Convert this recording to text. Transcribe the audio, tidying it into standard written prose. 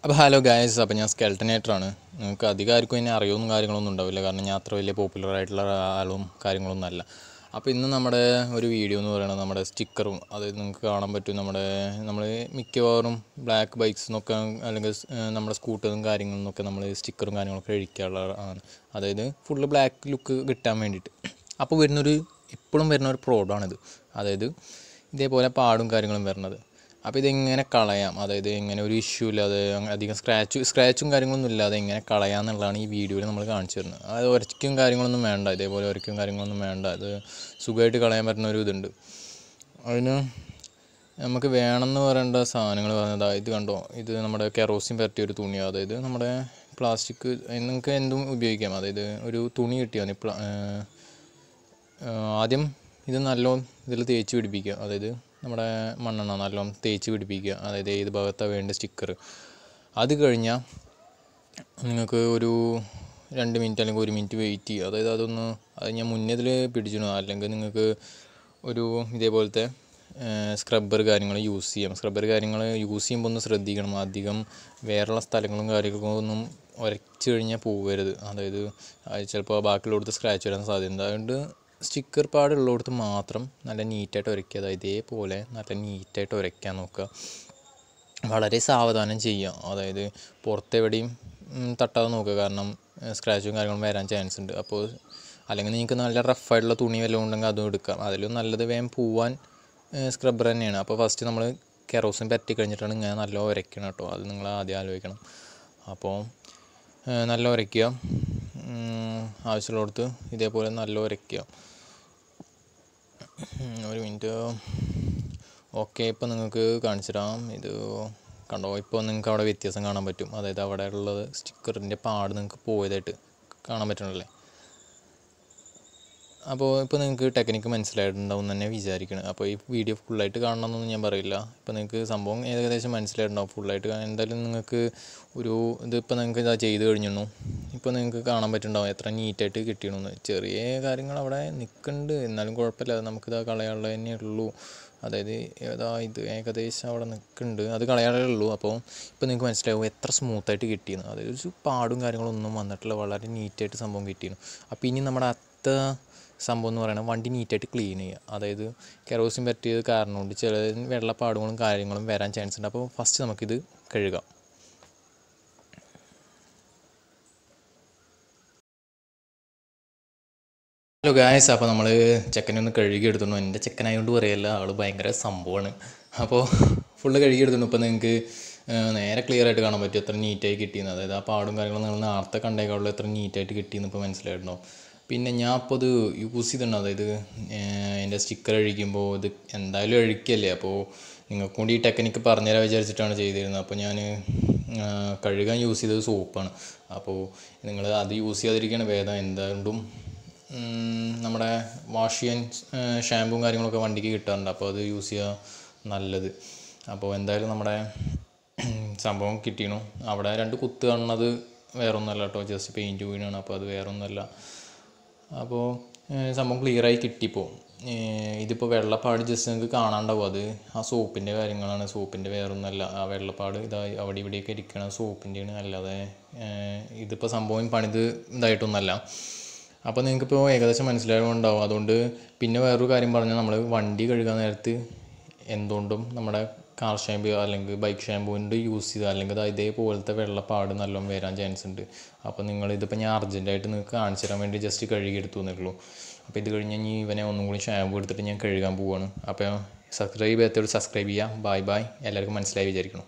അപ്പോൾ hello guys, അപ്പോൾ ഞാൻ സ്കെൽട്ടനേറ്ററാണ്. നിങ്ങൾക്ക് അധികം ആർക്കും അതിനെ അറിയൊന്നും കാര്യങ്ങളൊന്നും ഉണ്ടാവില്ല, കാരണം ഞാൻ അത്ര വലിയ പോപ്പുലർ ആയിട്ടുള്ള ആളും കാര്യങ്ങളൊന്നും അല്ല. അപ്പോൾ ഇന്ന് നമ്മുടെ ഒരു വീഡിയോ എന്ന് പറയുന്നത് നമ്മുടെ സ്റ്റിക്കറും, അത് നിങ്ങൾക്ക് കാണാൻ പറ്റും. നമ്മൾ മിക്കവാറും ബ്ലാക്ക് ബൈക്സിനൊക്കെ അല്ലെങ്കിൽ നമ്മുടെ സ്കൂട്ടറും കാര്യങ്ങളിൽ നിന്നൊക്കെ നമ്മൾ സ്റ്റിക്കറും കാര്യങ്ങളൊക്കെ അഴിക്കാനുള്ളതാണ്. അതായത് ഫുള്ള് ബ്ലാക്ക് ലുക്ക് കിട്ടാൻ വേണ്ടിയിട്ട്. അപ്പോൾ ഇപ്പോഴും വരുന്ന ഒരു പ്രോഡാണിത്. അതായത് ഇതേപോലെ പാടും കാര്യങ്ങളും വരുന്നത്. അപ്പോൾ ഇതെങ്ങനെ കളയാം, അതായത് എങ്ങനെ ഒരു ഇഷ്യൂ ഇല്ലാതെ അധികം സ്ക്രാച്ചും കാര്യങ്ങളൊന്നും ഇല്ലാതെ എങ്ങനെ കളയാമെന്നുള്ളതാണ് ഈ വീഡിയോയിൽ നമ്മൾ കാണിച്ചു തരുന്നത്. അതായത് ഒരയ്ക്കും കാര്യങ്ങളൊന്നും വേണ്ട, ഇതേപോലെ ഒരയ്ക്കും കാര്യങ്ങളൊന്നും വേണ്ട, അത് സുഖമായിട്ട് കളയാൻ പറ്റുന്ന ഒരു ഇതുണ്ട്. അതിന് നമുക്ക് വേണമെന്ന് പറയേണ്ട സാധനങ്ങൾ പറഞ്ഞത്, ഇത് കണ്ടോ, ഇത് നമ്മുടെ കെറോസിൻ പരട്ടിയ ഒരു തുണിയാണ്. അതായത് നമ്മുടെ പ്ലാസ്റ്റിക് നിങ്ങൾക്ക് എന്തും ഉപയോഗിക്കാം. അതായത് ഒരു തുണി കിട്ടിയാൽ ആദ്യം ഇത് നല്ലോണം ഇതിൽ തേച്ച് പിടിപ്പിക്കുക. അതായത് നമ്മുടെ മണ്ണെണ്ണ നല്ലോണം തേച്ച് പിടിപ്പിക്കുക. അതായത് ഏത് ഭാഗത്താണ് വേണ്ട സ്റ്റിക്കർ. അത് കഴിഞ്ഞാൽ നിങ്ങൾക്ക് ഒരു 2 മിനിറ്റ് അല്ലെങ്കിൽ 1 മിനിറ്റ് വെയിറ്റ് ചെയ്യുക. അതായത് അത് ഞാൻ മുന്നേ ഇതിൽ പിടിച്ചിടണം. അല്ലെങ്കിൽ നിങ്ങൾക്ക് ഒരു ഇതേപോലത്തെ സ്ക്രബ്ബർ കാര്യങ്ങൾ യൂസ് ചെയ്യാം. സ്ക്രബ്ബർ കാര്യങ്ങൾ യൂസ് ചെയ്യുമ്പോൾ ഒന്ന് ശ്രദ്ധിക്കണം. അധികം വേറെയുള്ള സ്ഥലങ്ങളും കാര്യങ്ങളൊന്നും ഉരച്ച് കഴിഞ്ഞാൽ പോകരുത്. അതായത് ചിലപ്പോൾ ബാക്കിയുള്ളടത്ത് സ്ക്രാച്ച് വരാൻ സാധ്യതയുണ്ട്. അതുകൊണ്ട് സ്റ്റിക്കർ പാടുള്ളിടത്ത് മാത്രം നല്ല നീറ്റായിട്ട് ഉരയ്ക്കുക. അതായത് ഇതേപോലെ നല്ല നീറ്റായിട്ട് ഉരയ്ക്കാൻ നോക്കുക. വളരെ സാവധാനം ചെയ്യുക. അതായത് പുറത്തെവിടെയും തട്ടാതെ നോക്കുക, കാരണം സ്ക്രാച്ചും കാര്യങ്ങളും വരാൻ ചാൻസ് ഉണ്ട്. അപ്പോൾ അല്ലെങ്കിൽ നിങ്ങൾക്ക് നല്ല റഫായിട്ടുള്ള തുണി വല്ലതും ഉണ്ടെങ്കിൽ അതും എടുക്കാം. അതിലും നല്ലത് വേഗം പോവാൻ സ്ക്രബ്ബർ തന്നെയാണ്. അപ്പോൾ ഫസ്റ്റ് നമ്മൾ കെറോസിൻ പറ്റി കഴിഞ്ഞിട്ടാണ് ഇങ്ങനെ നല്ല ഉരയ്ക്കണം കേട്ടോ. അത് നിങ്ങൾ ആദ്യം ആലോചിക്കണം. അപ്പോൾ നല്ല ഉരയ്ക്കുക. ആവശ്യമുള്ളിടത്ത് ഇതേപോലെ നല്ല ഉരയ്ക്കുക. 1 മിനിറ്റ്. ഓക്കെ, ഇപ്പോൾ നിങ്ങൾക്ക് കാണിച്ചു തരാം. ഇത് കണ്ടോ, ഇപ്പോൾ നിങ്ങൾക്ക് അവിടെ വ്യത്യാസം കാണാൻ പറ്റും. അതായത് അവിടെ ഉള്ളത് സ്റ്റിക്കറിൻ്റെ പാട് നിങ്ങൾക്ക് പോയതായിട്ട് കാണാൻ പറ്റണല്ലേ. അപ്പോൾ ഇപ്പോൾ നിങ്ങൾക്ക് ടെക്നിക്ക് മനസ്സിലായിട്ടുണ്ടാവും എന്ന് തന്നെ വിചാരിക്കണം. അപ്പോൾ ഈ വീഡിയോ ഫുള്ളായിട്ട് കാണണമെന്നൊന്നും ഞാൻ പറയില്ല. ഇപ്പോൾ നിങ്ങൾക്ക് സംഭവം ഏകദേശം മനസ്സിലായിട്ടുണ്ടാവും. ഫുള്ളായിട്ട് എന്തായാലും നിങ്ങൾക്ക് ഇതിപ്പോൾ നിങ്ങൾക്ക് ഇതാ ചെയ്ത് കഴിഞ്ഞു. ഇപ്പോൾ നിങ്ങൾക്ക് കാണാൻ പറ്റുന്നുണ്ടാവും എത്ര നീറ്റായിട്ട് കിട്ടിയണമെന്ന്. ചെറിയ കാര്യങ്ങൾ അവിടെ നിൽക്കുന്നുണ്ട്, എന്നാലും കുഴപ്പമില്ല. നമുക്കിത് കളയാനുള്ളത് തന്നെ ഉള്ളൂ. അതായത് ഇത് ഏകദേശം അവിടെ നിൽക്കുന്നുണ്ട്, അത് കളയാനേ ഉള്ളൂ. അപ്പോൾ ഇപ്പോൾ നിങ്ങൾക്ക് മനസ്സിലാവും എത്ര സ്മൂത്തായിട്ട് കിട്ടിയെന്ന്. അതായത് ഒരു പാടും കാര്യങ്ങളൊന്നും വന്നിട്ടില്ല, വളരെ നീറ്റായിട്ട് സംഭവം കിട്ടിയിരുന്നു. അപ്പോൾ ഇനി നമ്മുടെ സംഭവം എന്ന് പറയുന്നത് വണ്ടി നീറ്റായിട്ട് ക്ലീൻ ചെയ്യുക. അതായത് കെറോസിൻ പറ്റിയത് കാരണം കൊണ്ട് ചില വെള്ളപ്പാടുകളും കാര്യങ്ങളും വരാൻ ചാൻസ് ഉണ്ട്. അപ്പോൾ ഫസ്റ്റ് നമുക്കിത് കഴുകാം. ഹലോ ഗായ്സ്, അപ്പോൾ നമ്മൾ ചെക്കനെ ഒന്ന് കഴുകി എടുത്തുന്നു. എൻ്റെ ചെക്കനായതുകൊണ്ട് പറയല്ല, ആൾ ഭയങ്കര സംഭവമാണ്. അപ്പോൾ ഫുള്ള് കഴുകി എടുത്തുന്നു. ഇപ്പോൾ നിങ്ങൾക്ക് നേരെ ക്ലിയർ ആയിട്ട് കാണാൻ പറ്റും എത്ര നീറ്റായി കിട്ടിയെന്ന്. അതായത് ആ പാടും കാര്യങ്ങളും നിങ്ങൾ നേരത്തെ കണ്ടേക്കാളുള്ള എത്ര നീറ്റായിട്ട് കിട്ടിയെന്ന് ഇപ്പോൾ മനസ്സിലായിട്ടുണ്ടോ. പിന്നെ ഞാൻ അപ്പോൾ അത് യൂസ് ചെയ്തിട്ടുണ്ട്. അതായത് എൻ്റെ സ്റ്റിക്കർ അഴിക്കുമ്പോൾ ഇത് എന്തായാലും അഴിക്കല്ലേ, അപ്പോൾ നിങ്ങൾക്ക് കൂടി ഈ ടെക്നിക്ക് പറഞ്ഞുതരാൻ വിചാരിച്ചിട്ടാണ് ചെയ്തിരുന്നത്. അപ്പോൾ ഞാൻ കഴുകാൻ യൂസ് ചെയ്തത് സോപ്പാണ്. അപ്പോൾ നിങ്ങൾ അത് യൂസ് ചെയ്യാതിരിക്കുകയാണ് ഭേദം. എന്തുകൊണ്ടും നമ്മുടെ വാഷ് ചെയ്യാൻ ഷാമ്പുവും കാര്യങ്ങളൊക്കെ വണ്ടിക്ക് കിട്ടാറുണ്ട്. അപ്പോൾ അത് യൂസ് ചെയ്യുക നല്ലത്. അപ്പോൾ എന്തായാലും നമ്മുടെ സംഭവം കിട്ടിയണു. അവിടെ 2 കുത്ത് കാണുന്നത് വേറൊന്നുമല്ല കേട്ടോ, ജസ്റ്റ് പെയിൻറ്റ് വീണാണ്. അപ്പോൾ അത് വേറൊന്നുമല്ല. അപ്പോൾ സംഭവം ക്ലിയറായി കിട്ടിയപ്പോൾ ഇതിപ്പോൾ വെള്ളപ്പാട് ജസ്റ്റ് നിങ്ങൾക്ക് കാണാണ്ടാവും. അത് ആ സോപ്പിൻ്റെ കാര്യങ്ങളാണ്. സോപ്പിൻ്റെ വേറൊന്നുമല്ല. ആ വെള്ളപ്പാട് ഇതായി അവിടെ ഇവിടെയൊക്കെ ഇരിക്കണ സോപ്പിൻ്റെയാണ്, അല്ലാതെ ഇതിപ്പോൾ സംഭവം പണിത് ഇതായിട്ടൊന്നുമല്ല. അപ്പോൾ നിങ്ങൾക്കിപ്പോൾ ഏകദേശം മനസ്സിലായിട്ടുണ്ടാവും. അതുകൊണ്ട് പിന്നെ വേറൊരു കാര്യം പറഞ്ഞാൽ, നമ്മൾ വണ്ടി കഴുകാൻ നേരത്ത് എന്തുകൊണ്ടും നമ്മുടെ കാർ ഷാമ്പു അല്ലെങ്കിൽ ബൈക്ക് ഷാമ്പൂവിൻ്റെ യൂസ് ചെയ്താൽ അല്ലെങ്കിൽ ഇതേപോലത്തെ വെള്ളപ്പാട് നല്ലോണം വരാൻ ചാൻസ് ഉണ്ട്. അപ്പോൾ ഇതിപ്പോൾ ഞാൻ അർജൻറ്റായിട്ട് നിങ്ങൾക്ക് കാണിച്ചു തരാൻ വേണ്ടി ജസ്റ്റ് കഴുകിയെടുത്തു എന്നുള്ളൂ. അപ്പോൾ ഇത് കഴിഞ്ഞ് ഇവനെ ഒന്നും കൂടി ഷാമ്പു എടുത്തിട്ട് ഞാൻ കഴുകാൻ പോവുകയാണ്. അപ്പോൾ സബ്സ്ക്രൈബ് ചെയ്യാത്തവർ സബ്സ്ക്രൈബ് ചെയ്യുക. Bye bye. എല്ലാവർക്കും മനസ്സിലായി വിചാരിക്കണം.